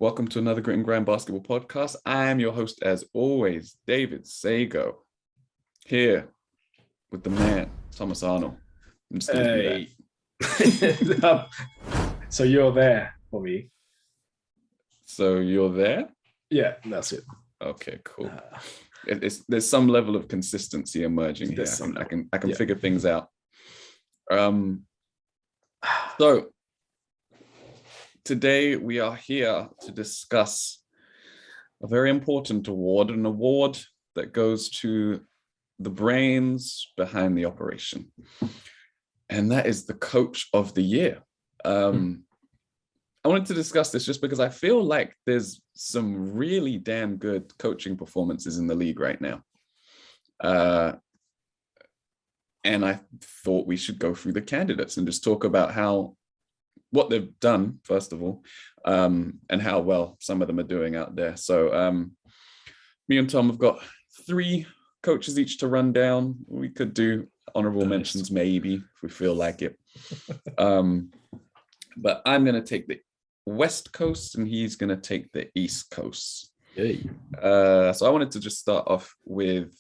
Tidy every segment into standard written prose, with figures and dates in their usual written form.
Welcome to another Grit and Grime basketball podcast. I am your host, as always, David Sagoe, here with the man, Thomas Arnal. I'm just going to do that. So you're there for me. So you're there? Yeah, that's it. Okay, cool. There's some level of consistency emerging here. I can figure things out. So today we are here to discuss a very important award, an award that goes to the brains behind the operation. And that is the Coach of the Year. I wanted to discuss this just because I feel like there's some really damn good coaching performances in the league right now. And I thought we should go through the candidates and just talk about what they've done, first of all, and how well some of them are doing out there. So me and Tom have got 3 coaches each to run down. We could do honorable mentions maybe if we feel like it. But I'm going to take the West Coast and he's going to take the East Coast. Yay. So I wanted to just start off with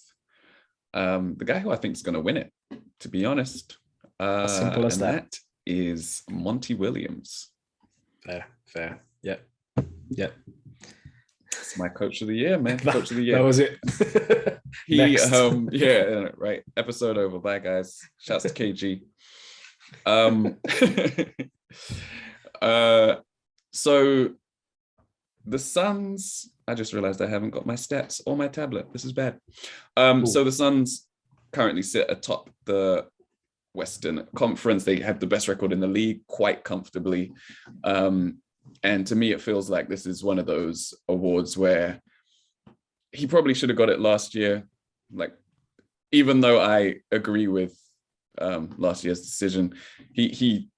the guy who I think is going to win it, to be honest. As simple as that. That is Monty Williams. Fair. Yeah. It's my Coach of the Year, man. Coach of the Year. That was it. Yeah, right. Episode over. Bye, guys. Shouts to KG. So the Suns, I just realized I haven't got my stats or my tablet. This is bad. So the Suns currently sit atop the Western Conference. They have the best record in the league quite comfortably. And to me, it feels like this is one of those awards where he probably should have got it last year. Like, even though I agree with last year's decision, he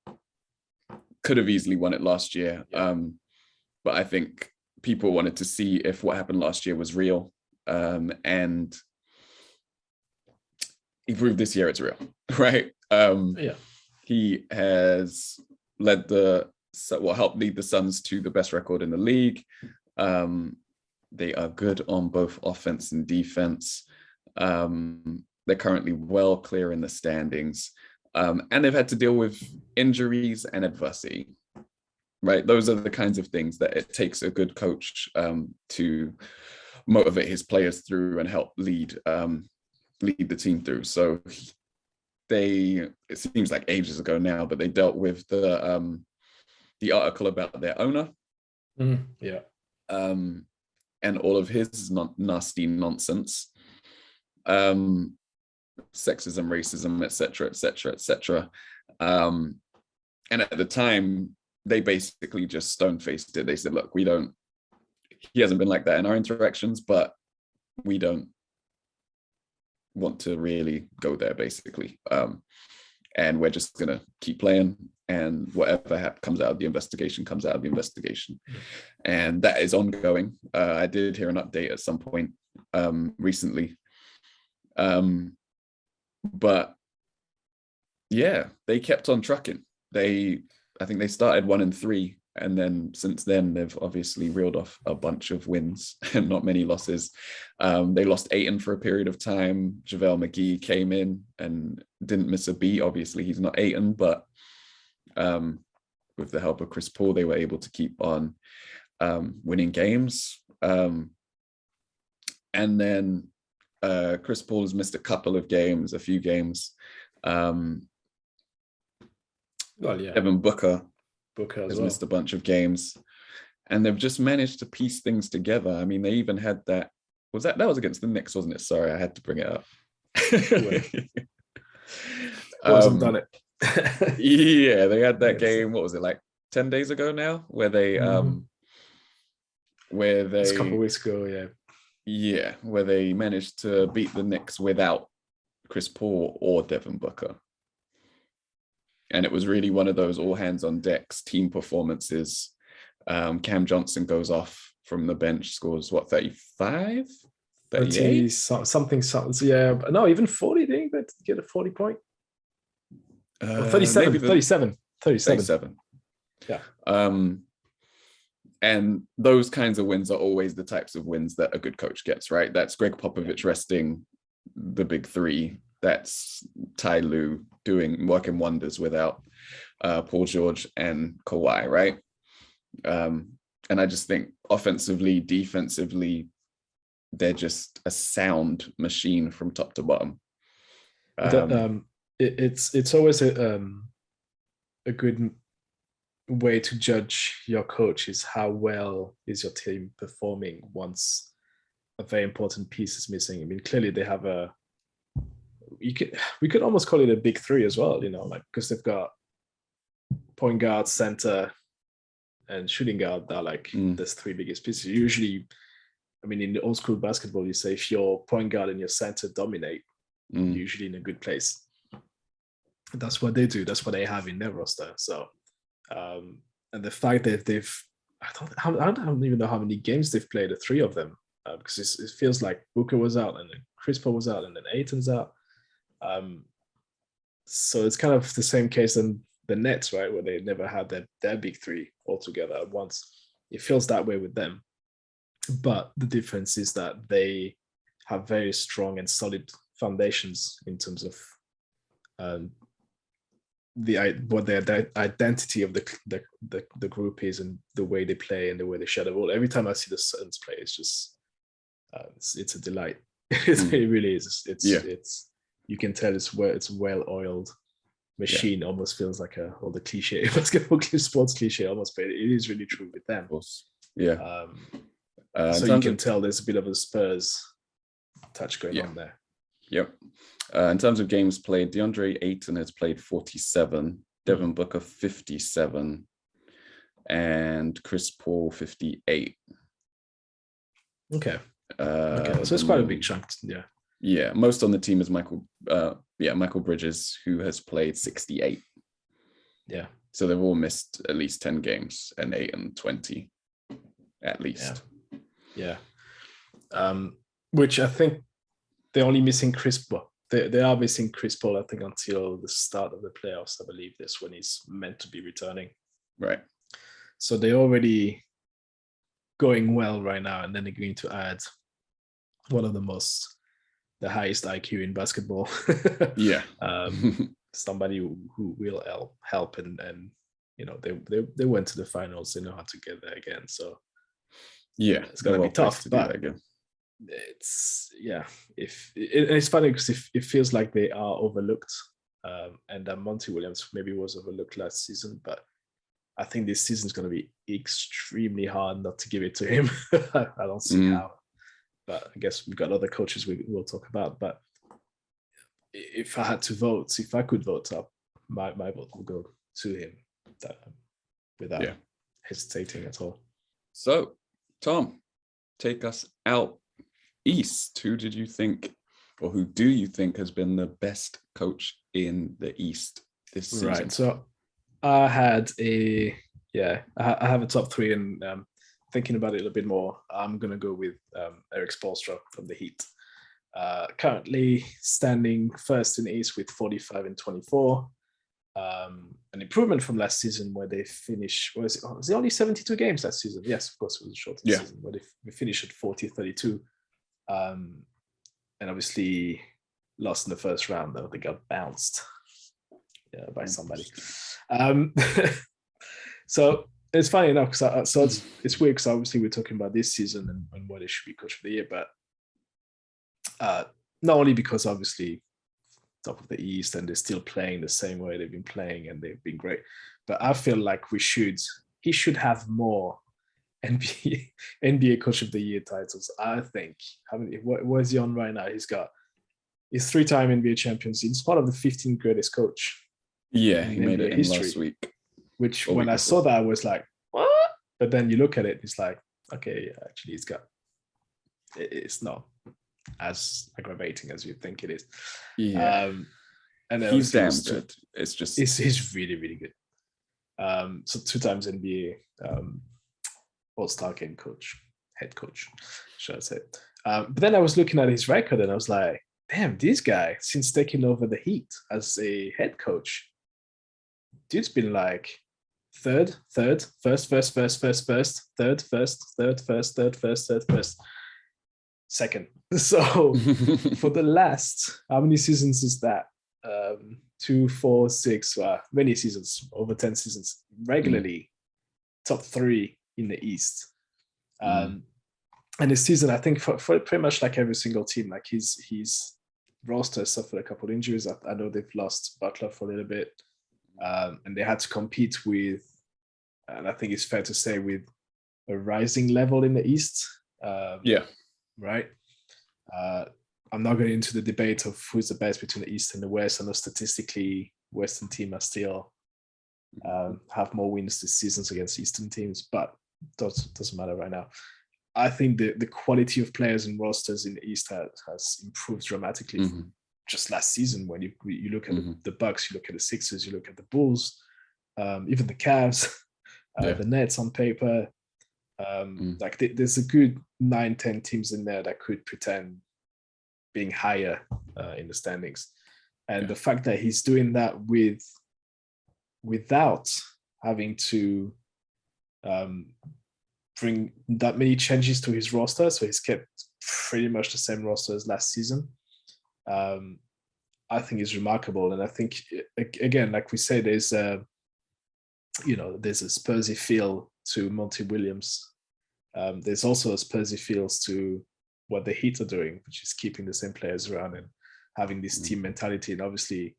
could have easily won it last year. But I think people wanted to see if what happened last year was real. And he proved this year it's real, right? He has helped lead the Suns to the best record in the league. They are good on both offense and defense. They're currently well clear in the standings. And they've had to deal with injuries and adversity, right? Those are the kinds of things that it takes a good coach to motivate his players through and help lead the team through. So it seems like ages ago now, but they dealt with the article about their owner. And all of his nasty nonsense. Sexism, racism, etc. And at the time, they basically just stone-faced it. They said, look, he hasn't been like that in our interactions, but we don't want to really go there, basically. And we're just going to keep playing, and whatever comes out of the investigation comes out of the investigation. And that is ongoing. I did hear an update at some point recently. But yeah, they kept on trucking. I think they started 1-3, and then since then they've obviously reeled off a bunch of wins and not many losses. They lost Ayton for a period of time. JaVale McGee came in and didn't miss a beat. Obviously he's not Ayton, but with the help of Chris Paul, they were able to keep on winning games. And then Chris Paul has missed a few games. Devin Booker has missed a bunch of games, and they've just managed to piece things together. I mean, they even had that was against the Knicks, wasn't it? Sorry, I had to bring it up. Wasn't done it. Yeah, they had that game. What was it, like 10 days ago now, where they it's a couple of weeks ago, where they managed to beat the Knicks without Chris Paul or Devin Booker. And it was really one of those all hands on decks team performances. Cam Johnson goes off from the bench, scores 35? 38? Something. Yeah, no, even 40. Didn't they get a 40 point? 37. 37. 37. Yeah. And those kinds of wins are always the types of wins that a good coach gets, right? That's Greg Popovich resting the big three. That's Ty Lue working wonders without Paul George and Kawhi, right? And I just think offensively, defensively, they're just a sound machine from top to bottom. It's always a good way to judge your coach is how well is your team performing once a very important piece is missing. I mean, clearly they have we could almost call it a big three as well, like because they've got point guard, center, and shooting guard. That are like there's three biggest pieces. Usually, I mean, in the old school basketball, you say if your point guard and your center dominate, usually in a good place. That's what they do. That's what they have in their roster. So, and the fact that I don't even know how many games they've played, the three of them, because it feels like Booker was out and then Chris Paul was out and then Ayton's out. So it's kind of the same case in the Nets, right, where they never had their big three all together at once. It feels that way with them. But the difference is that they have very strong and solid foundations in terms of what their identity of the group is and the way they play and the way they share the ball. Every time I see the Suns play, it's just it's a delight. It really is. It's you can tell it's well-oiled machine. Almost feels like all the cliche basketball sports cliche almost, but it is really true with them. Of course. Yeah. So you can tell there's a bit of a Spurs touch going on there. Yep. In terms of games played, DeAndre Ayton has played 47, Devin Booker 57, and Chris Paul 58. Okay. So it's quite a big chunk. Yeah. Yeah. Most on the team is Michael Bridges, who has played 68. Yeah. So they've all missed at least 10 games, and Ayton 20 at least. Yeah. Which I think they're only missing Chris Paul. They are missing Chris Paul, I think, until the start of the playoffs. I believe that's when he's meant to be returning. Right. So they're already going well right now, and then they're going to add one of the highest IQ in basketball. Yeah. Somebody who will help, and they went to the finals. They know how to get there again. So yeah, it's gonna be tough. But it's funny because it feels like they are overlooked, and that Monty Williams maybe was overlooked last season, but I think this season is going to be extremely hard not to give it to him. I don't see how, but I guess we've got other coaches we'll talk about. But if I could vote up, my vote will go to him without hesitating at all. So, Tom, take us out East. Who do you think has been the best coach in the East this season? Right. So I had I have a top three, and thinking about it a little bit more, I'm going to go with Erik Spoelstra from the Heat. Currently standing first in the East with 45 and 24. An improvement from last season where they finished, was it only 72 games last season? Yes, of course, it was a shorter season where they finished at 40-32. And obviously lost in the first round, though. They got bounced by somebody. So it's funny enough, because it's weird, because obviously we're talking about this season and what it should be coach of the year, but not only because obviously top of the East and they're still playing the same way they've been playing and they've been great, but I feel like he should have more NBA coach of the year titles. I think. What is he on right now? He's 3-time NBA champions. He's part of the 15 greatest coach. Yeah, he made it in last week. Which when I saw that, I was like, what? But then you look at it, it's like, okay, actually, it's not as aggravating as you think it is. Yeah. And then he's damn good. He's really, really good. So 2 times NBA All-Star game head coach, should I say. But then I was looking at his record and I was like, damn, this guy, since taking over the Heat as a head coach, dude's been like third, first, third, second. So for the last, how many seasons is that? 2, 4, 6, many seasons, over 10 seasons, regularly top 3 in the East. And this season, I think for pretty much like every single team, like his roster suffered a couple of injuries. I know they've lost Butler for a little bit, and they had to compete with, and I think it's fair to say, with a rising level in the East. Right. I'm not going into the debate of who's the best between the East and the West. I know statistically, Western teams are still have more wins this season against Eastern teams, but doesn't matter right now. I think the quality of players and rosters in the East has improved dramatically from just last season. When you look at the Bucks, you look at the Sixers, you look at the Bulls, even the Cavs, the Nets on paper. Like there's a good 9-10 teams in there that could pretend being higher in the standings, and the fact that he's doing that without having to bring that many changes to his roster, so he's kept pretty much the same roster as last season, I think is remarkable. And I think, again, like we say, there's a Spursy feel to Monty Williams. There's also a Spursy feels to what the Heat are doing, which is keeping the same players around and having this team mentality. And obviously,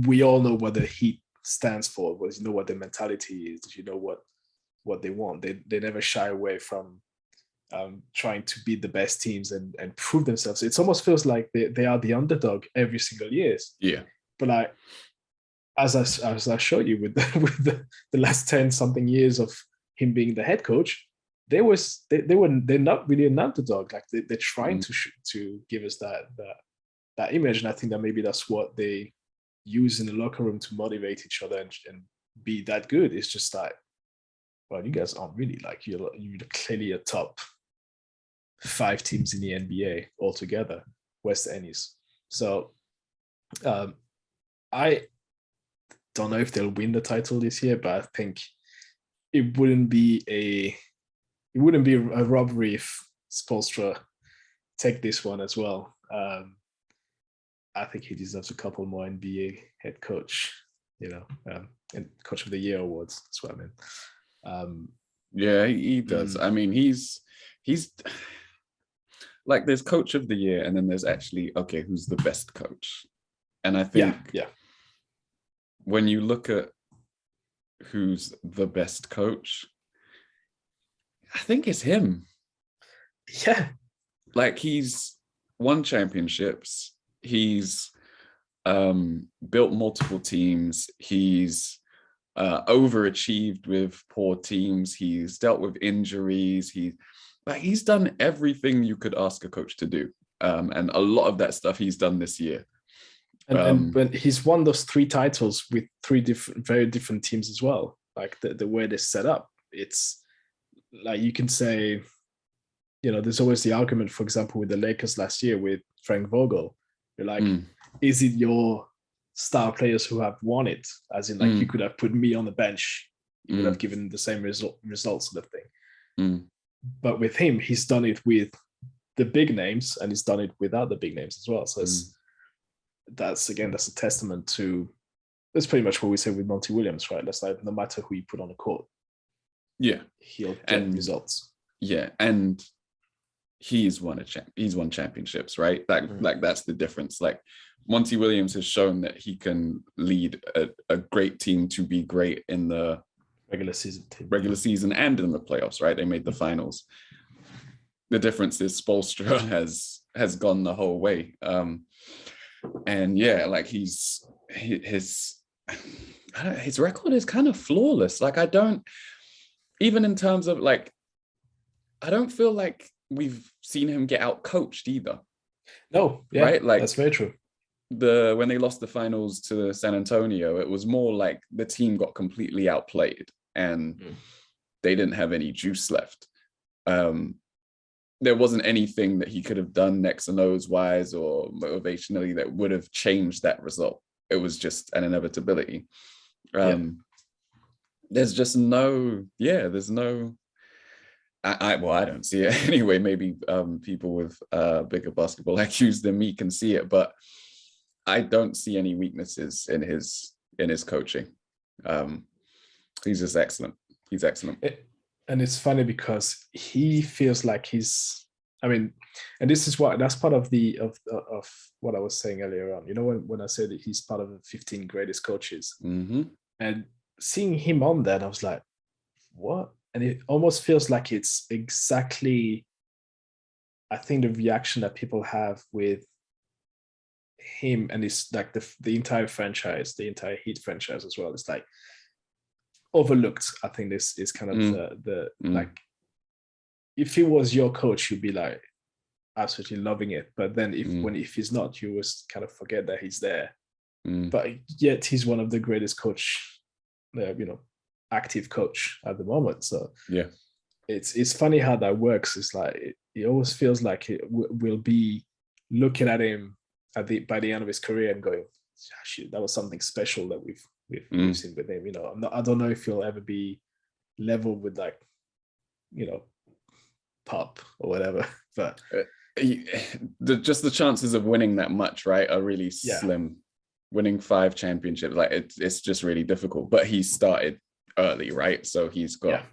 we all know what the Heat stands for. You know what their mentality is. You know what they want. They never shy away from trying to beat the best teams and prove themselves. It almost feels like they are the underdog every single year. Yeah. But like, as I showed you with the last 10 something years of him being the head coach, they're not really an underdog. Like they're trying to give us that image, and I think that maybe that's what they use in the locker room to motivate each other and be that good. It's just like, well, you guys aren't really, like, you're clearly a top 5 teams in the NBA altogether, West Ennis. So I don't know if they'll win the title this year, but I think it wouldn't be a robbery if Spoelstra take this one as well. I think he deserves a couple more NBA head coach, and coach of the year awards. That's what I mean. Yeah, he does. I mean, he's like, there's coach of the year, and then there's actually, okay, who's the best coach? And I think when you look at who's the best coach, I think it's him. Yeah. Like, he's won championships. He's built multiple teams. He's overachieved with poor teams. He's dealt with injuries. He's done everything you could ask a coach to do. And a lot of that stuff he's done this year. And when he's won those 3 titles with 3 very different teams as well. Like the way they're set up, it's like, you can say, there's always the argument, for example, with the Lakers last year with Frank Vogel. You're like, is it your star players who have won it? As in, like, you could have put me on the bench, you would have given the same results sort of thing. But with him, he's done it with the big names, and he's done it without the big names as well. So that's a testament to, that's pretty much what we say with Monty Williams, right? That's like, no matter who you put on the court, he'll get results. Yeah, and he's won championships, right? Like that's the difference. Like, Monty Williams has shown that he can lead a great team to be great in the regular season and in the playoffs, right? They made the finals. The difference is Spoelstra has gone the whole way. And yeah, like, his record is kind of flawless. Like, even in terms of, like, I don't feel like we've seen him get out coached either. No, yeah, right? Like, that's very true. When they lost the finals to San Antonio, it was more like the team got completely outplayed and they didn't have any juice left. There wasn't anything that he could have done X and O's wise or motivationally that would have changed that result. It was just an inevitability. There's just there's no. I don't see it anyway. Maybe people with bigger basketball IQs than me can see it, but I don't see any weaknesses in his coaching. He's just excellent. He's excellent. And it's funny because he feels like he's. I mean, and that's part of of what I was saying earlier on. You know, when I said that he's part of the 15 greatest coaches, and seeing him on that, I was like, what? And it almost feels like it's exactly, I think, the reaction that people have with him, and it's like the entire franchise, the entire Heat franchise as well. It's like overlooked. I think this is kind of the like, if he was your coach, you'd be like absolutely loving it. But then if he's not, you always kind of forget that he's there. But yet he's one of the greatest coach, active coach at the moment. So it's funny how that works. It's like it always feels like we'll be looking at him by the end of his career and going, "Shoot, that was something special that we've seen with him." I don't know if he'll ever be level with like, Pop or whatever, but just the chances of winning that much, right, are really slim. Winning 5 championships, like it's just really difficult. But he started early, right? So he's got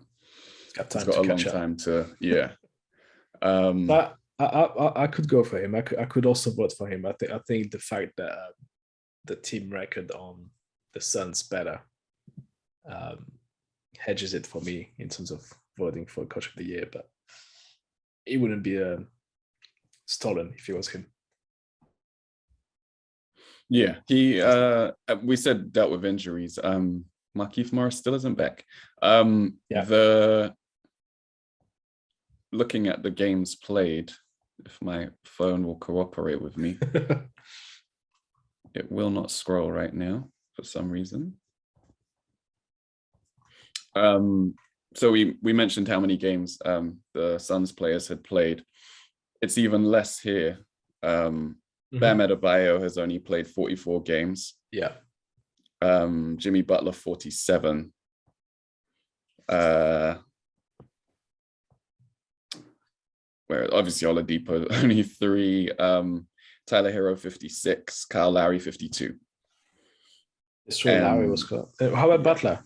a long time to But I could go for him. I could also vote for him. I think the fact that the team record on the Suns better hedges it for me in terms of voting for Coach of the Year. But it wouldn't be stolen if it was him. Yeah, he we said dealt with injuries. Markieff Morris still isn't back. Looking at the games played, if my phone will cooperate with me, it will not scroll right now for some reason. So we mentioned how many games the Suns players had played. It's even less here. Bam Adebayo has only played 44 games. Yeah. Jimmy Butler 47. Where obviously Oladipo only 3. Tyler Hero 56. Kyle Lowry 52. It's true. Lowry was good. How about Butler?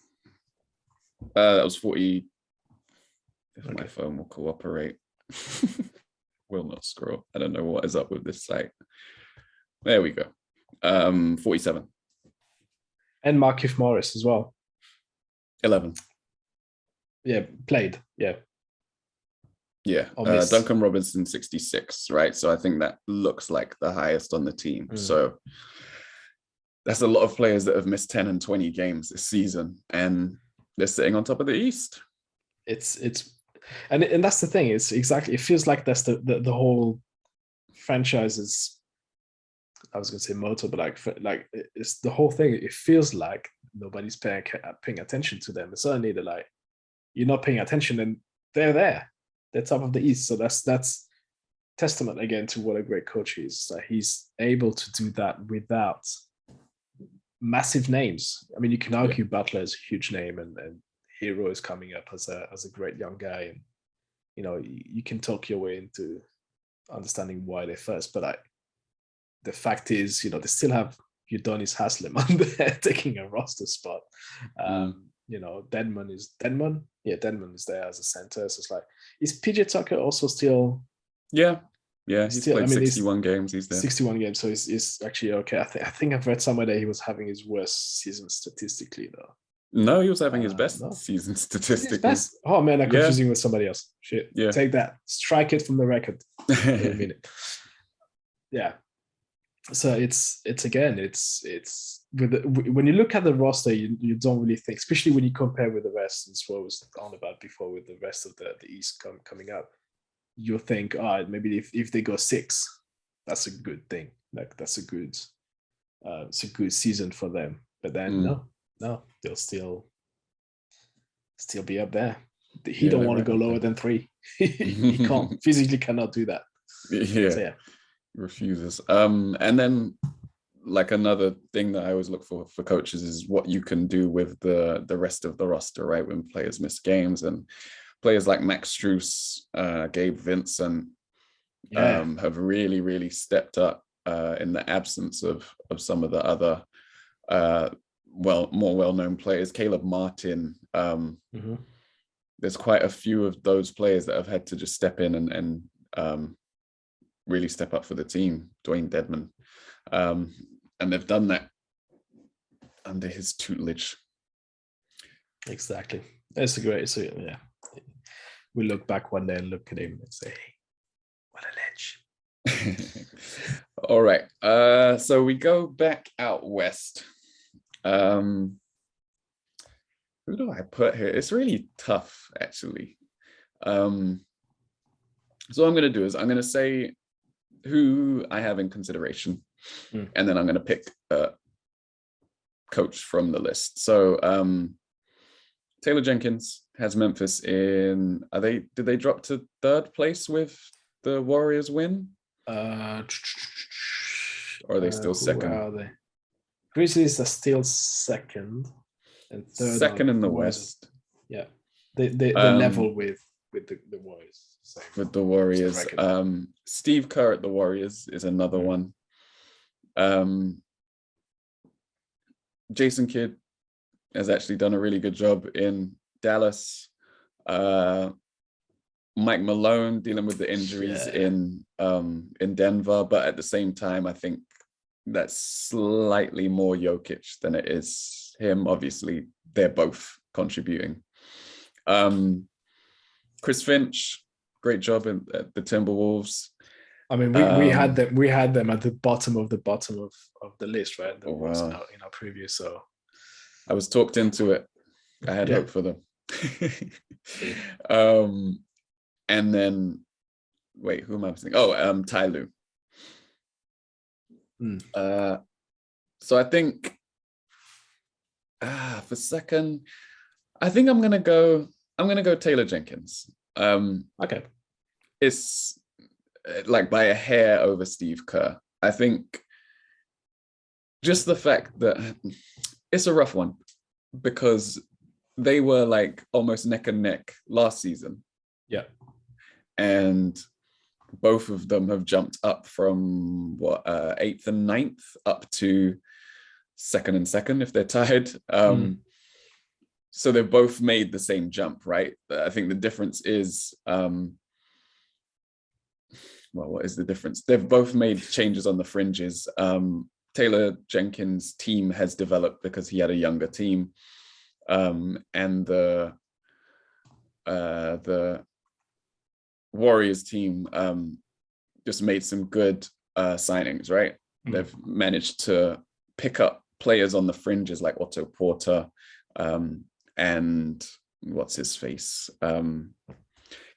That was 40. If my phone will cooperate. Will not scroll. I don't know what is up with this site. There we go. 47. And Markieff Morris as well. 11. Yeah, played. Yeah. Yeah. Duncan Robinson 66, right? So I think that looks like the highest on the team. So that's a lot of players that have missed 10 and 20 games this season, and they're sitting on top of the East. And that's the thing. It's exactly. It feels like that's the whole franchise's, I was going to say motto, but like it's the whole thing. It feels like nobody's paying attention to them. It's certainly that like you're not paying attention, and they're there. They're top of the East. So that's testament again to what a great coach he is. That he's able to do that without massive names. I mean, you can argue Butler is a huge name, and Hero is coming up as a great young guy, and you can talk your way into understanding why they're first. But the fact is, they still have Udonis Haslem on there taking a roster spot. Denman is there as a center. So it's like, is PJ Tucker also still? Yeah, he's played 61 games. He's there. 61 games, so he's actually okay. I think I've read somewhere that he was having his worst season statistically, though. No, he was having his best season statistically. Best? Oh man, I'm confusing with somebody else. Shit. Yeah. Take that. Strike it from the record. Wait a minute. Yeah. So it's when you look at the roster, you don't really think, especially when you compare with the rest. And what I was on about before with the rest of the East coming up, you'll think, maybe if they go 6, that's a good thing. Like that's a good season for them. But then no, they'll still be up there. He don't want to go lower than 3. He physically cannot do that. Yeah. So, refuses. And then like another thing that I always look for coaches is what you can do with the rest of the roster, right? When players miss games, and players like Max Strus, Gabe Vincent have really, really stepped up in the absence of some of the other more well-known players. Caleb Martin. There's quite a few of those players that have had to just step in and really step up for the team. Dwayne Dedman. And they've done that under his tutelage. Exactly. That's a great, we look back one day and look at him and say, hey, what a ledge. All right. So we go back out west. Who do I put here? It's really tough, actually. So what I'm going to do is I'm going to say who I have in consideration, and then I'm going to pick a coach from the list. So Taylor Jenkins has Memphis in. Did they drop to third place with the Warriors win? Or are they still second? Are they? Grizzlies are still second, and third. Second in the West. Yeah, they level with the Warriors. So with the Warriors, Steve Kerr at the Warriors is another one. Jason Kidd has actually done a really good job in Dallas. Mike Malone dealing with the injuries in Denver, but at the same time, I think that's slightly more Jokic than it is him. Obviously, they're both contributing. Chris Finch, great job at the Timberwolves. I mean, we had them at the bottom of the list, right? That was in our preview. So I was talked into it. I had hope for them. And then, wait, who am I missing? Oh, Ty Lue. So I think for second, I think I'm gonna go Taylor Jenkins. Okay. It's like by a hair over Steve Kerr. I think just the fact that it's a rough one because they were like almost neck and neck last season. Yeah. And both of them have jumped up from 8th and 9th up to 2nd and 2nd if they're tied. So they've both made the same jump, right? I think the difference is, what is the difference? They've both made changes on the fringes. Taylor Jenkins' team has developed because he had a younger team, and the Warriors team just made some good signings, right? They've managed to pick up players on the fringes like Otto Porter, and what's his face?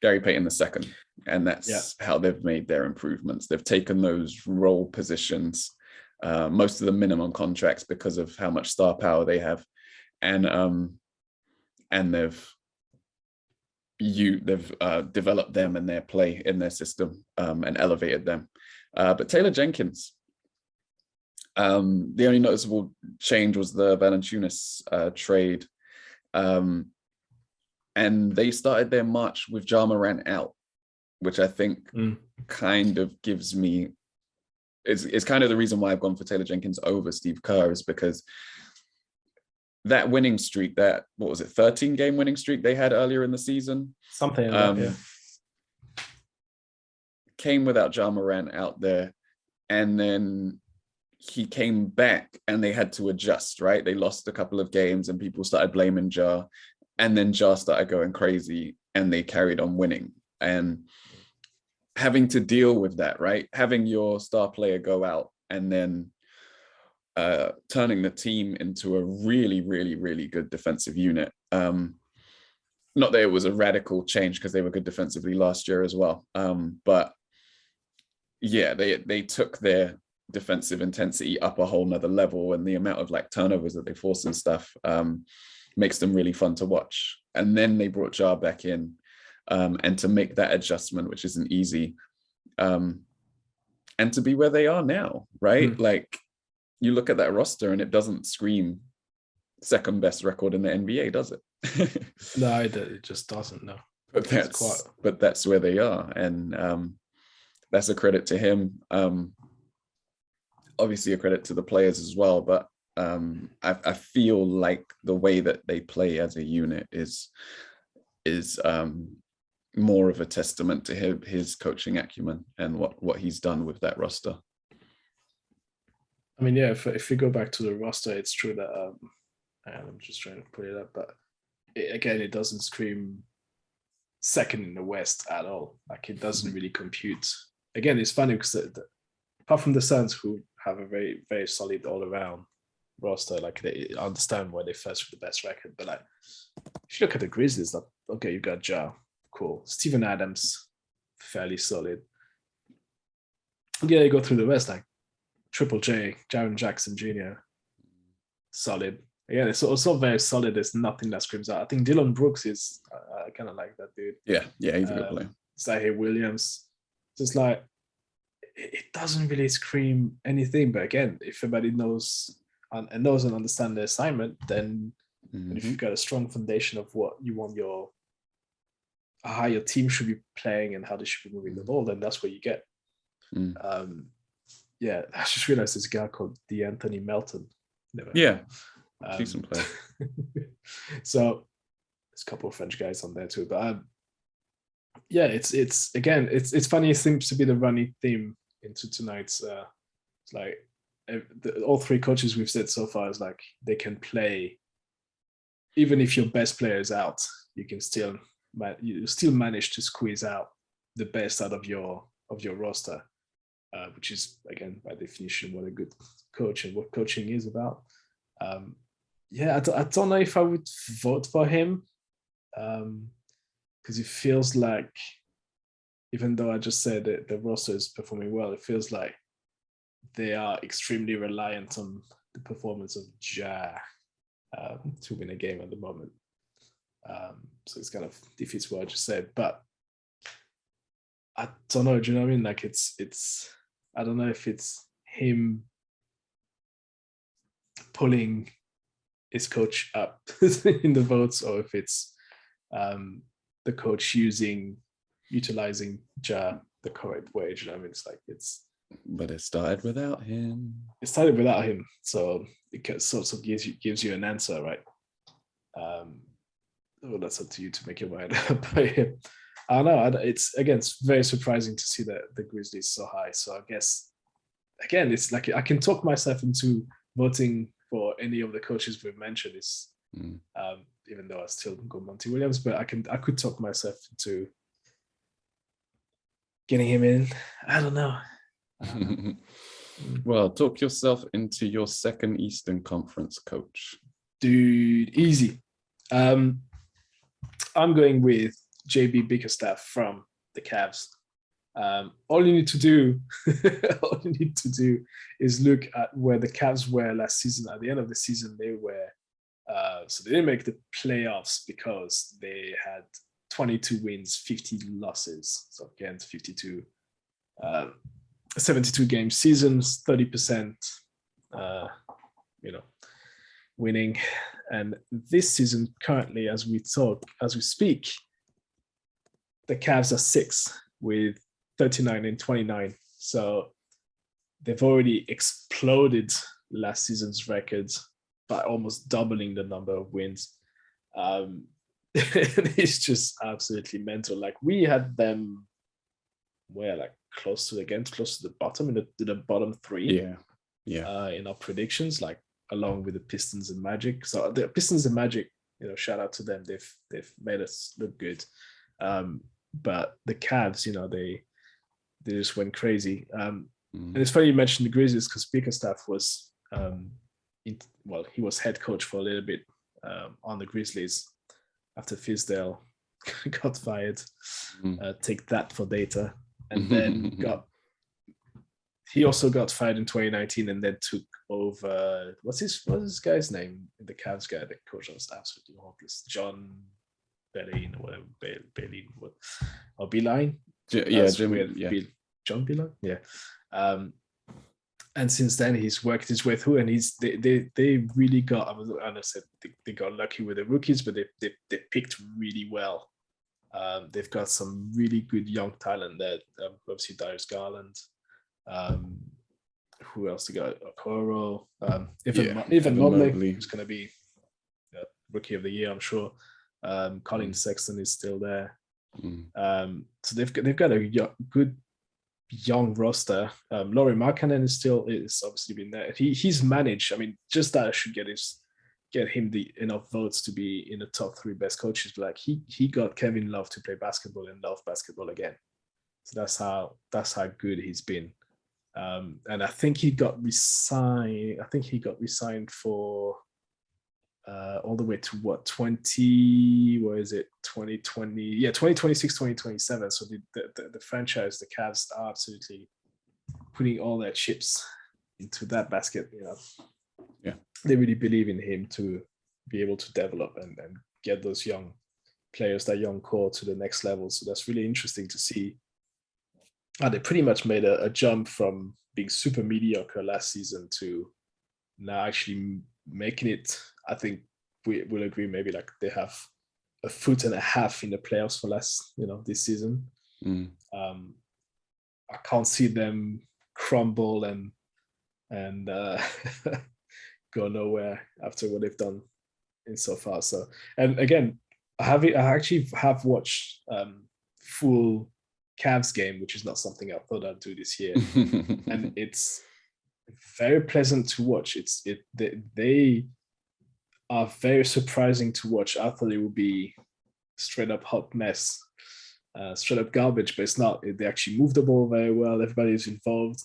Gary Payton II. And that's how they've made their improvements. They've taken those role positions, most of the minimum contracts because of how much star power they have. And they've developed them and their play in their system and elevated them. But Taylor Jenkins, the only noticeable change was the Valanciunas trade. And they started their march with Ja Morant out, which I think kind of gives me, it's kind of the reason why I've gone for Taylor Jenkins over Steve Kerr, is because that winning streak, 13-game winning streak they had earlier in the season? Something like that, came without Ja Morant out there. And then he came back and they had to adjust, right? They lost a couple of games and people started blaming Ja. And then Ja started going crazy and they carried on winning. And having to deal with that, right? Having your star player go out and then turning the team into a really, really, really good defensive unit. Not that it was a radical change because they were good defensively last year as well. But yeah, they took their defensive intensity up a whole nother level, and the amount of like turnovers that they force and stuff makes them really fun to watch. And then they brought Ja back in, and to make that adjustment, which isn't easy, and to be where they are now, right? Like you look at that roster and it doesn't scream second best record in the NBA, does it? No, it just doesn't. No, but that's where they are, and that's a credit to him. Obviously, a credit to the players as well. But I feel like the way that they play as a unit is more of a testament to his coaching acumen and what he's done with that roster. I mean, yeah, if we go back to the roster, it's true that I'm just trying to put it up, but it doesn't scream second in the West at all. Like, it doesn't really compute. Again, it's funny because apart from the Suns, who have a very, very solid all-around roster, like, they understand why they first with the best record. But like, if you look at the Grizzlies, like, okay, you got Ja, cool. Steven Adams, fairly solid. Yeah, you go through the West, like Triple J, Jaren Jackson Jr., solid. Yeah, it's also very solid. There's nothing that screams out. I think Dylan Brooks is, I kind of like that dude. Yeah, he's a good player. Sagoe Williams. Just like, it doesn't really scream anything. But again, if everybody knows and understand the assignment, then if you've got a strong foundation of what you want how your team should be playing and how they should be moving the ball, then that's what you get. Yeah, I just realized there's a guy called D'Anthony Melton. Yeah, decent player. So there's a couple of French guys on there too, but yeah, it's funny. It seems to be the running theme into tonight's. It's like all three coaches we've said so far is like they can play, even if your best player is out, you can still manage to squeeze out the best out of your roster, which is, again, by definition, what a good coach and what coaching is about. Yeah, I don't know if I would vote for him, because it feels like, even though I just said that the roster is performing well, it feels like they are extremely reliant on the performance of Ja to win a game at the moment. So it's kind of defeats what I just said, but I don't know. Do you know what I mean? Like, it's I don't know if it's him pulling his coach up in the votes, or if it's the coach utilizing Ja the correct way. Do you know what I mean? It's like but it started without him. So it sort of gives you an answer, right? Well, that's up to you to make your mind up. I don't know. It's very surprising to see that the Grizzlies so high. So I guess, again, it's like I can talk myself into voting for any of the coaches we've mentioned. Even though I still go Monty Williams, but I could talk myself into getting him in. I don't know. Well, talk yourself into your second Eastern Conference coach. Dude, easy. I'm going with JB Bickerstaff from the Cavs. All you need to do is look at where the Cavs were last season. At the end of the season, they were so they didn't make the playoffs because they had 22 wins, 50 losses. So again, 72 game seasons, 30%, winning. And this season, currently, as we speak, the Cavs are 6th with 39 and 29. So they've already exploded last season's records by almost doubling the number of wins. It's just absolutely mental. Like, we had them close to the bottom, in the bottom 3. Yeah. In our predictions, like, along with the Pistons and Magic. So the Pistons and Magic, shout out to them. They've made us look good. But the Cavs, they just went crazy. And it's funny you mentioned the Grizzlies, because Bickerstaff was, he was head coach for a little bit on the Grizzlies after Fizdale got fired. Take that for data. And then he also got fired in 2019, and then took over. What's this guy's name? The Cavs guy, the coach was absolutely hopeless. John Beline or whatever, Beline, or Beeline. John Beeline. Yeah. And since then, he's worked his way through, and they really got. I said they got lucky with the rookies, but they picked really well. They've got some really good young talent there. Obviously, Darius Garland. Who else they got? Okoro. Even Mobley, who's going to be rookie of the year, I'm sure. Colin Sexton is still there. So they've got a good young roster. Lauri Markkanen is obviously been there. He's managed. I mean, just that should get him the enough votes to be in the top 3 best coaches. But like he got Kevin Love to play basketball and love basketball again. So that's how good he's been. And I think he got resigned. I think he got resigned for all the way to what 2020? Yeah, 2026, 2027. So the franchise, the Cavs, are absolutely putting all their chips into that basket. Yeah, they really believe in him to be able to develop and get those young players, that young core, to the next level. So that's really interesting to see. They pretty much made a jump from being super mediocre last season to now actually making it. I think we'll agree, maybe like they have a foot and a half in the playoffs for this season. I can't see them crumble and go nowhere after what they've done in so far. So, and again, I actually have watched full Cavs game, which is not something I thought I'd do this year, and it's very pleasant to watch. They are very surprising to watch. I thought it would be straight up hot mess, straight up garbage, but it's not. They actually move the ball very well. Everybody is involved.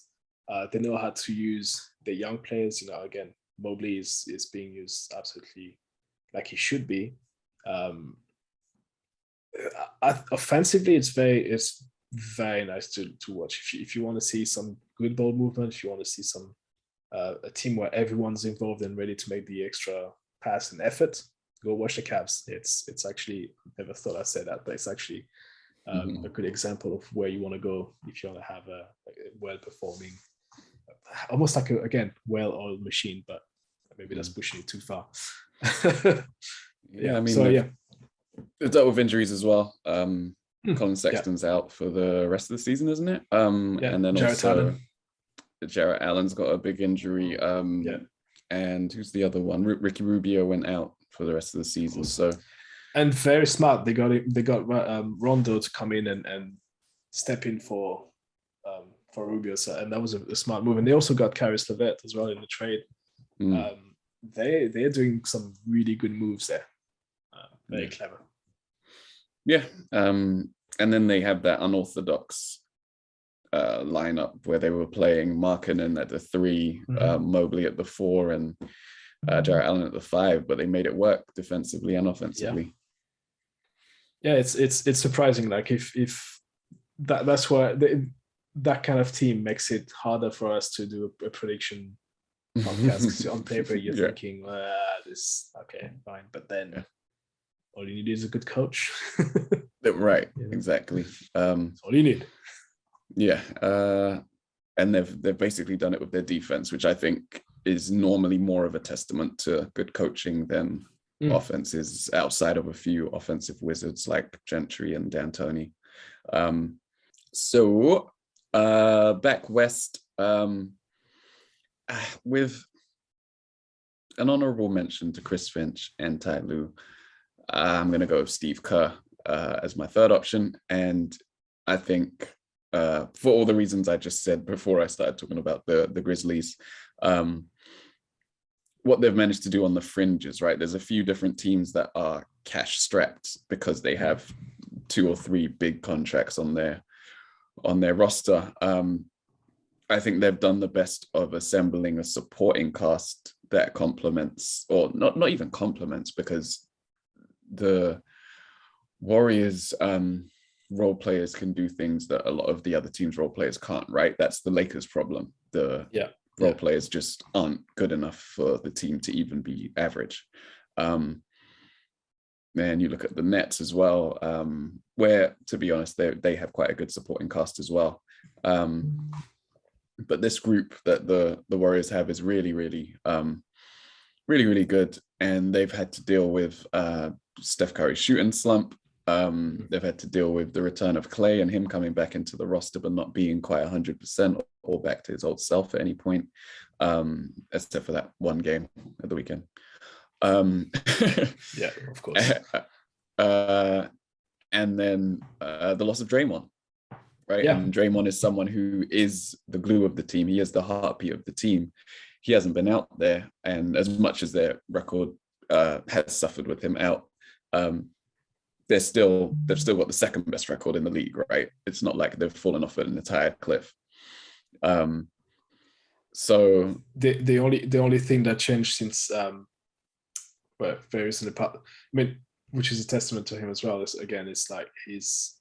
They know how to use the young players. Again, Mobley is being used absolutely like he should be. Offensively, it's very nice to watch. If you want to see some good ball movement, if you want to see some a team where everyone's involved and ready to make the extra pass and effort, go watch the Cavs. It's actually, I never thought I'd say that, but it's actually a good example of where you want to go if you want to have a well-performing, almost like a well-oiled machine, but maybe that's pushing it too far. Yeah, I mean, it's dealt with injuries as well. Colin Sexton's out for the rest of the season, isn't it? And then Jarrett Allen's got a big injury. And who's the other one? Ricky Rubio went out for the rest of the season. So, and very smart. They got Rondo to come in and step in for Rubio. So, and that was a smart move. And they also got Caris LeVert as well in the trade. They're doing some really good moves there. Very clever. Yeah. And then they have that unorthodox lineup where they were playing Markkanen at the 3, Mobley at the 4, and Jarrett Allen at the 5, but they made it work defensively and offensively. Yeah, it's surprising. Like if that's why that kind of team makes it harder for us to do a prediction podcast. Because on paper you're thinking, this okay, fine, but then all you need is a good coach. Right, exactly. That's all you need. Yeah, and they've basically done it with their defense, which I think is normally more of a testament to good coaching than offenses, outside of a few offensive wizards like Gentry and D'Antoni. So back west, with an honorable mention to Chris Finch and Ty Lue, I'm going to go with Steve Kerr as my third option. And I think for all the reasons I just said before I started talking about the Grizzlies, what they've managed to do on the fringes, right? There's a few different teams that are cash strapped because they have 2 or 3 big contracts on their roster. I think they've done the best of assembling a supporting cast that complements, or not even complements, because the Warriors role players can do things that a lot of the other teams' role players can't, right? That's the Lakers' problem. The role players just aren't good enough for the team to even be average. And you look at the Nets as well, where, to be honest, they have quite a good supporting cast as well. But this group that the Warriors have is really, really, really good. And they've had to deal with Steph Curry's shooting slump. They've had to deal with the return of Clay and him coming back into the roster, but not being quite 100% or back to his old self at any point, except for that one game at the weekend. Yeah, of course. And then the loss of Draymond, right? Yeah. And Draymond is someone who is the glue of the team. He is the heartbeat of the team. He hasn't been out there, and as much as their record has suffered with him out, they've still got the second best record in the league, right? It's not like they've fallen off an entire cliff. So the only thing that changed since various in the past, I mean, which is a testament to him as well, is again, it's like his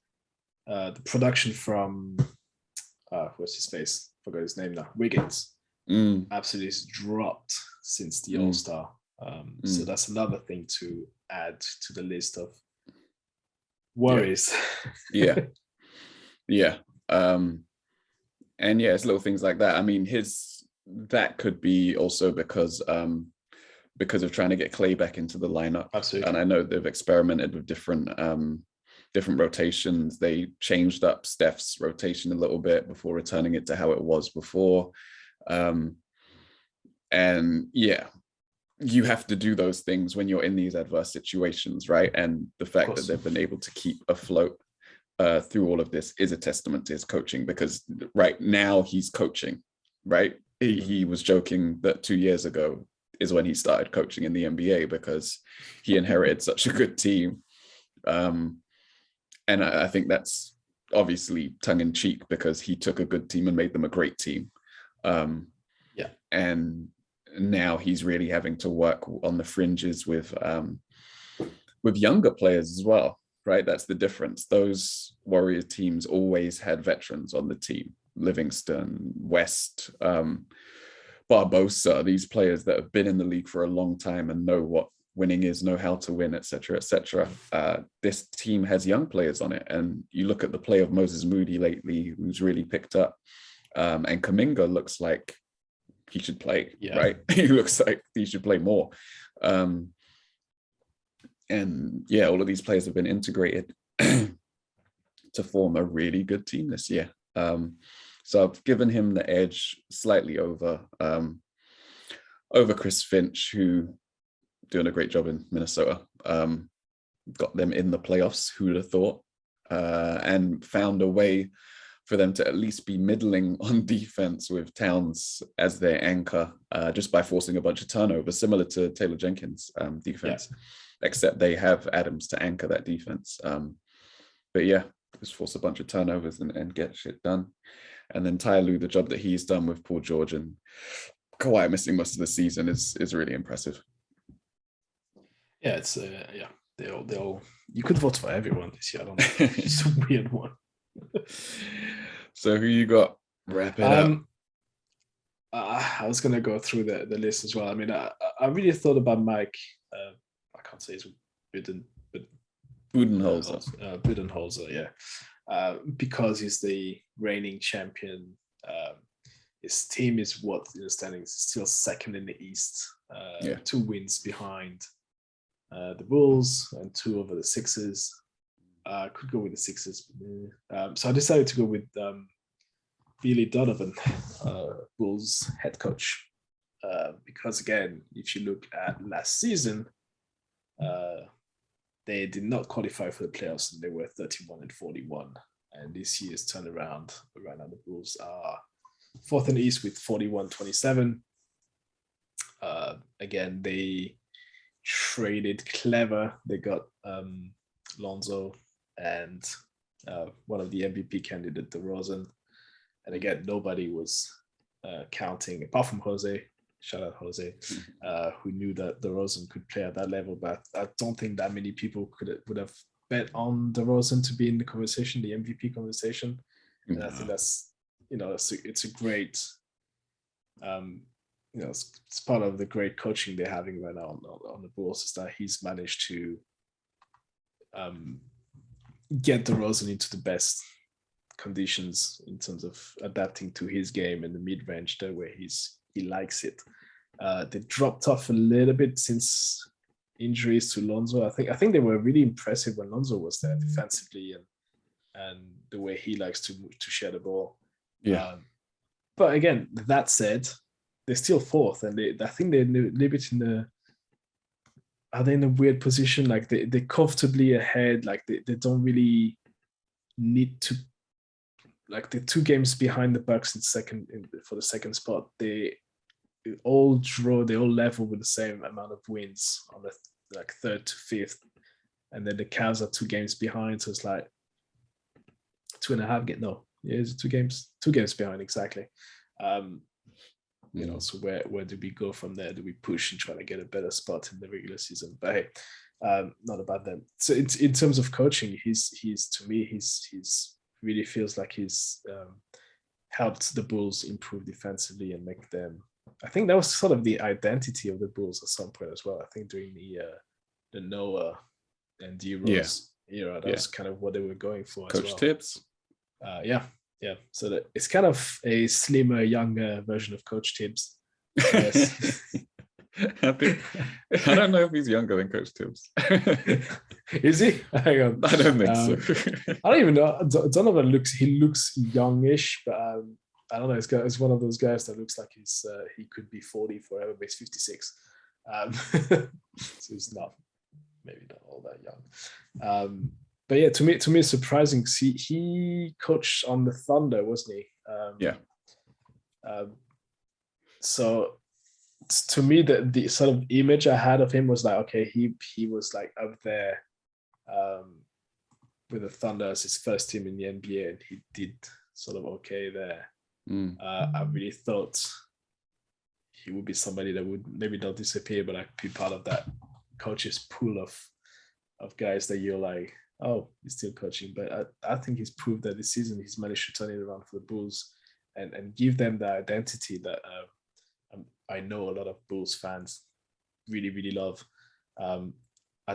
the production from what's his face? Forgot his name now. Wiggins. Absolutely dropped since the All-Star. So that's another thing to add to the list of worries. Yeah. And yeah, it's little things like that. I mean, that could be also because of trying to get Clay back into the lineup. Absolutely. And I know they've experimented with different rotations. They changed up Steph's rotation a little bit before returning it to how it was before. And yeah, you have to do those things when you're in these adverse situations, right? And the fact that they've been able to keep afloat through all of this is a testament to his coaching, because right now he's coaching, right? He was joking that 2 years ago is when he started coaching in the NBA because he inherited such a good team. And I think that's obviously tongue in cheek because he took a good team and made them a great team. And now he's really having to work on the fringes with younger players as well, right? That's the difference. Those Warriors teams always had veterans on the team. Livingston, West, Barbosa, these players that have been in the league for a long time and know what winning is, know how to win, etc., etc. This team has young players on it. And you look at the play of Moses Moody lately, who's really picked up. And Kuminga looks like he should play, right? He looks like he should play more. And yeah, all of these players have been integrated to form a really good team this year. So I've given him the edge slightly over Chris Finch, who doing a great job in Minnesota. Got them in the playoffs, who'd have thought, and found a way for them to at least be middling on defense with Towns as their anchor, just by forcing a bunch of turnovers, similar to Taylor Jenkins' defense, except they have Adams to anchor that defense. But yeah, just force a bunch of turnovers and get shit done. And then Ty Lue, the job that he's done with Paul George and Kawhi missing most of the season is really impressive. Yeah, it's they'll you could vote for everyone this year. I don't know. It's a weird one. So who you got? Wrap it up. I was gonna go through the list as well. I mean, I really thought about Mike. I can't say his Budenholzer. Budenholzer, yeah. Because he's the reigning champion. His team is what in the standings still second in the East. 2 wins behind the Bulls and 2 over the Sixers. Could go with the Sixers. So I decided to go with Billy Donovan, Bulls head coach. Because again, if you look at last season, they did not qualify for the playoffs and they were 31-41. And this year's turnaround, right now the Bulls are 4th in the East with 41-27. Again, they traded clever. They got Lonzo and one of the MVP candidate, DeRozan. And again, nobody was counting, apart from Jose, shout out Jose, who knew that DeRozan could play at that level. But I don't think that many people would have bet on DeRozan to be in the conversation, the MVP conversation. And I think that's, it's a great, it's part of the great coaching they're having right now on the Bulls, is that he's managed to get DeRozan into the best conditions in terms of adapting to his game in the mid-range, the way he likes it. They dropped off a little bit since injuries to Lonzo. I think they were really impressive when Lonzo was there defensively and the way he likes to share the ball. Yeah. But again, that said, they're still fourth, and I think they're a little bit are they in a weird position? Like they're comfortably ahead. Like they don't really need to. Like they're 2 games behind the Bucks for the second spot. They all level with the same amount of wins on the like 3rd to 5th, and then the Cavs are 2 games behind. So it's like 2.5. No, yeah, it's 2 games behind exactly. You know, so where do we go from there? Do we push and try to get a better spot in the regular season? But hey, not about them. So in terms of coaching, he's to me he's really feels like he's helped the Bulls improve defensively and make them. I think that was sort of the identity of the Bulls at some point as well. I think during the Noah and D Rose era, that was kind of what they were going for. Coach as well. Tibbs. Yeah. So that it's kind of a slimmer, younger version of Coach Tibbs. Yes. I don't know if he's younger than Coach Tibbs. Is he? Hang on. I don't think so. I don't even know. Donovan looks youngish, but I don't know. It's one of those guys that looks like he could be 40 forever, but he's 56. So he's maybe not all that young. But yeah, to me, it's surprising. See, he coached on the Thunder, wasn't he? So to me, the sort of image I had of him was like, okay, he was like up there with the Thunder as his first team in the NBA, and he did sort of okay there. I really thought he would be somebody that would maybe not disappear, but like be part of that coach's pool of guys that you're like, oh, he's still coaching. But I think he's proved that this season he's managed to turn it around for the Bulls and give them the identity that I know a lot of Bulls fans really, really love. I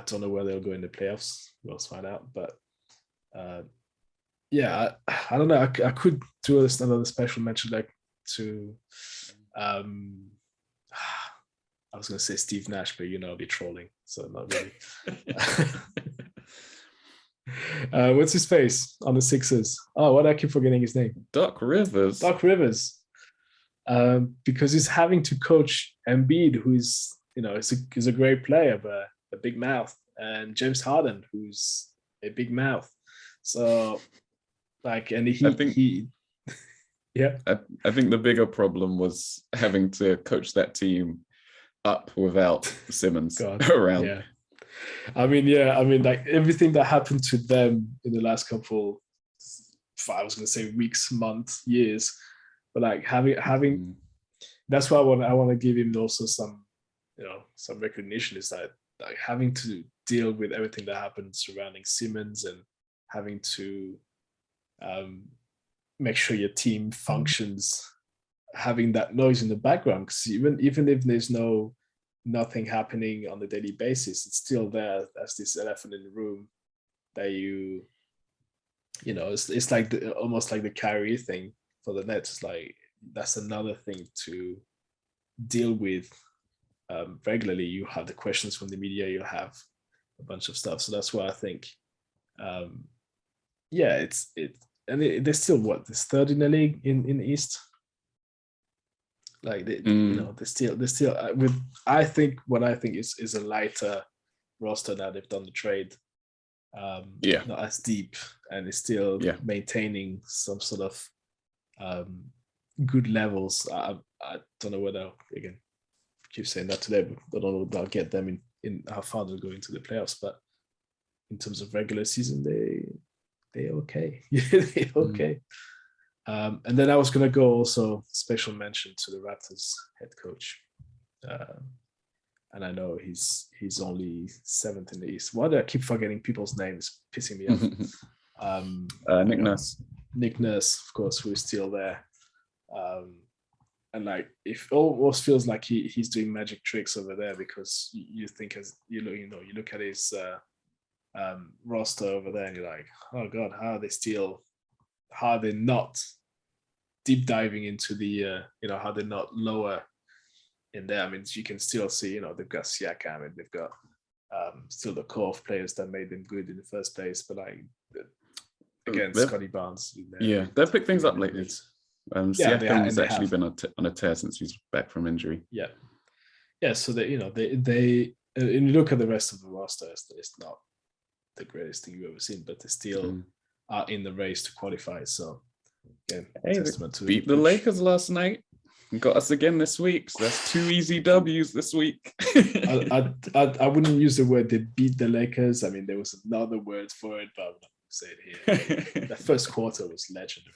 don't know where they'll go in the playoffs. We'll find out. But I don't know. I could do another special mention like to I was going to say Steve Nash, but I'll be trolling, so not really. What's his face on the Sixers? Oh, why do I keep forgetting his name? Doc Rivers. Because he's having to coach Embiid, who's is a great player, but a big mouth, and James Harden, who's a big mouth. So, I think the bigger problem was having to coach that team up without Simmons around. Yeah. I mean, like everything that happened to them in the last couple, I was going to say weeks, months, years, but like having, that's why I want to give him also some recognition, is that like having to deal with everything that happened surrounding Simmons and having to make sure your team functions, having that noise in the background, because even if there's nothing happening on a daily basis, it's still there as this elephant in the room that it's like almost like the Kyrie thing for the Nets. It's like that's another thing to deal with regularly. You have the questions from the media, you have a bunch of stuff. So that's why I think they're still this third in the league in the East. Like they're still with. I think is a lighter roster now. They've done the trade, not as deep, and it's still maintaining some sort of good levels. I don't know whether, again, keep saying that today, but I don't know if that'll get them in how far they'll go into the playoffs. But in terms of regular season, they're okay. They're okay. And then I was going to go also special mention to the Raptors head coach. And I know he's only 7th in the East. Why do I keep forgetting people's names? Pissing me off. Nick Nurse. Nick Nurse, of course, who is still there. And like, it almost feels like he's doing magic tricks over there, because you think as you look at his roster over there and you're like, oh God, how are they still how they're not deep diving into the how they're not lower in there. I mean, you can still see they've got Siakam and they've got still the core of players that made them good in the first place, but again, Scotty Barnes. Yeah, they've picked things up lately. Siakam has actually been on a tear since he's back from injury. Yeah. So they and you look at the rest of the roster, it's not the greatest thing you've ever seen, but they still are in the race to qualify. So again, testament to beat the Lakers last night. Got us again this week. So that's 2 easy W's this week. I wouldn't use the word they beat the Lakers. I mean, there was another word for it, but I'm not going to say it here. The first quarter was legendary.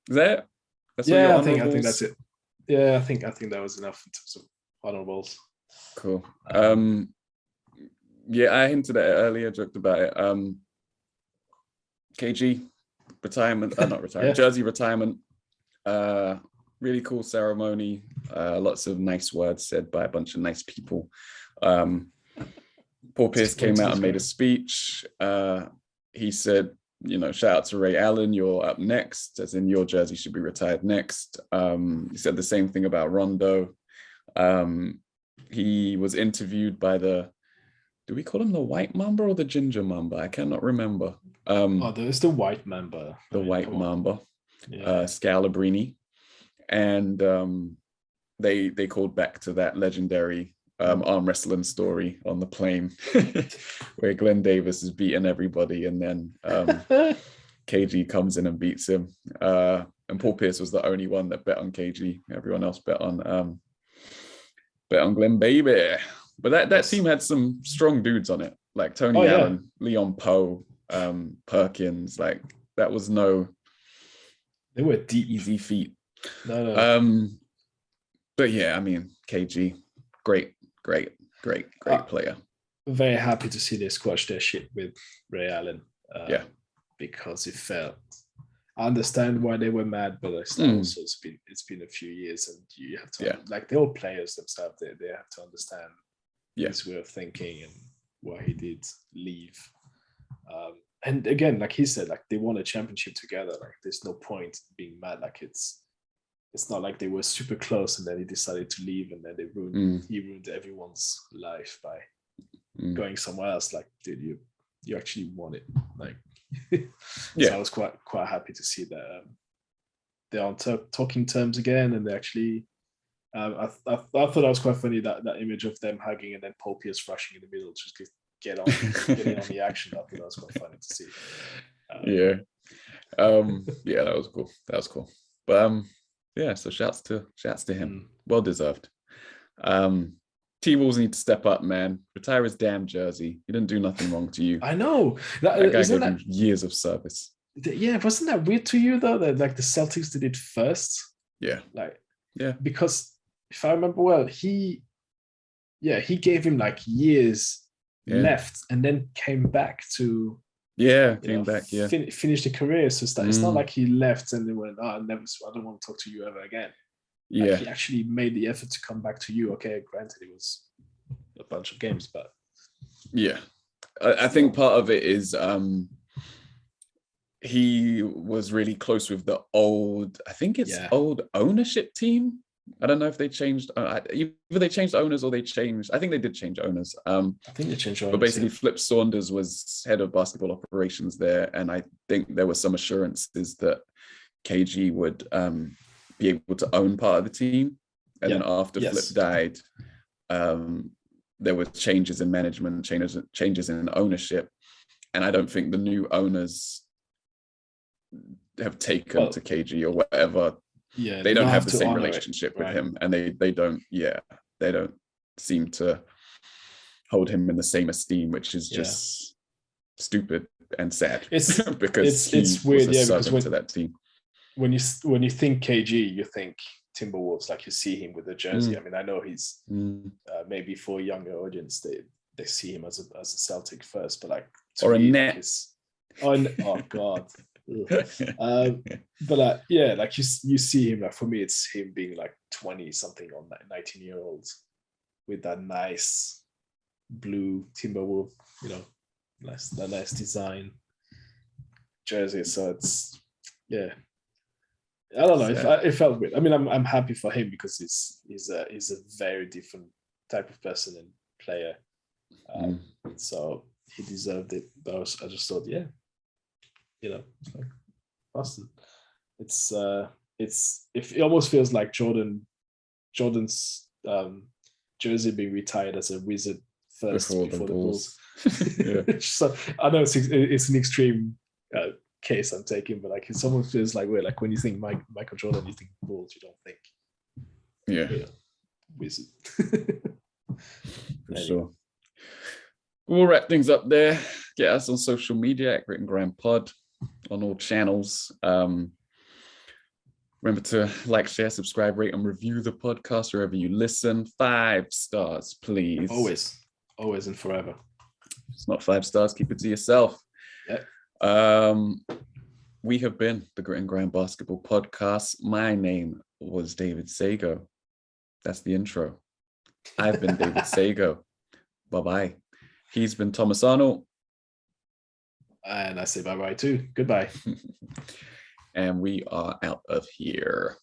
Is that? I think that's it. Yeah, I think that was enough in terms of honorables. Cool. I hinted at it earlier, joked about it. KG retirement, not retirement, jersey retirement. Really cool ceremony. Lots of nice words said by a bunch of nice people. Paul Pierce came out and made a speech. He said, shout out to Ray Allen, you're up next, as in your jersey should be retired next. He said the same thing about Rondo. He was interviewed by do we call him the White Mamba or the Ginger Mamba? I cannot remember. There's the White Mamba. White Mamba, Scalabrini. And they called back to that legendary arm wrestling story on the plane where Glenn Davis is beating everybody and then KG comes in and beats him. And Paul Pierce was the only one that bet on KG. Everyone else bet on Glenn Baby. But that team had some strong dudes on it, like Tony Allen, Leon Poe, Perkins. Like that was they were deep, easy feat. No. But yeah, I mean, KG, great player. Very happy to see they squash their shit with Ray Allen. Because it felt. I understand why they were mad, but also it's been a few years, and you have to like they're all players themselves. They have to understand his way of thinking and why he did leave. And again, like he said, like they won a championship together. Like there's no point being mad. Like it's not like they were super close and then he decided to leave and then he ruined everyone's life by going somewhere else. Like, dude, you actually won it. Like, so I was quite happy to see that they're on talking terms again, and they actually. I thought that was quite funny, that image of them hugging and then Paul Pierce rushing in the middle to just getting on the action. I thought that was quite funny to see. That was cool. But so shouts to him. Well deserved. T-Wolves need to step up, man. Retire his damn jersey. He didn't do nothing wrong to you. I know. That guy gave him years of service. Yeah, wasn't that weird to you though? That like the Celtics did it first. Because if I remember well, he gave him like years left and then came back to finish the career. So it's not like he left and then went, I don't want to talk to you ever again. Like he actually made the effort to come back to you. Okay, granted it was a bunch of games, but I think part of it is he was really close with the old ownership team. I don't know if they changed. Either they changed owners or they changed. I think they did change owners. I think they changed owners. But basically, Flip Saunders was head of basketball operations there, and I think there were some assurances that KG would be able to own part of the team. And then after Flip died, there were changes in management, changes in ownership, and I don't think the new owners have taken to KG or whatever. Yeah, they don't have the same relationship with him, and they don't seem to hold him in the same esteem, which is just stupid and sad. It's because it's weird, because to that team. When you think KG, you think Timberwolves, like you see him with the jersey. I mean, I know he's maybe for a younger audience, they see him as a Celtic first, but like or a Nets. Oh God. But like you see him, like for me it's him being like 20 something on 19-year-olds with that nice blue Timberwolf, nice design jersey. So it's I don't know. It felt weird. I mean, I'm happy for him because he's a very different type of person and player. So he deserved it. But I just thought, it's like Boston. It almost feels like Jordan's jersey being retired as a Wizard first before the Bulls. So I know it's an extreme case I'm taking, but like it almost feels like we're like when you think Michael Jordan, you think Bulls, you don't think Wizard. For sure. We'll wrap things up there. Get us on social media at Grit and Grime Pod on all channels. Remember to like, share, subscribe, rate, and review the podcast wherever you listen. 5 stars, please. Always and forever. If it's not 5 stars, keep it to yourself. We have been the Grit and Grime Basketball Podcast. My name was David Sagoe. That's the intro. I've been David Sagoe. Bye-bye. He's been Thomas Arnal. And I say bye-bye too. Goodbye. And we are out of here.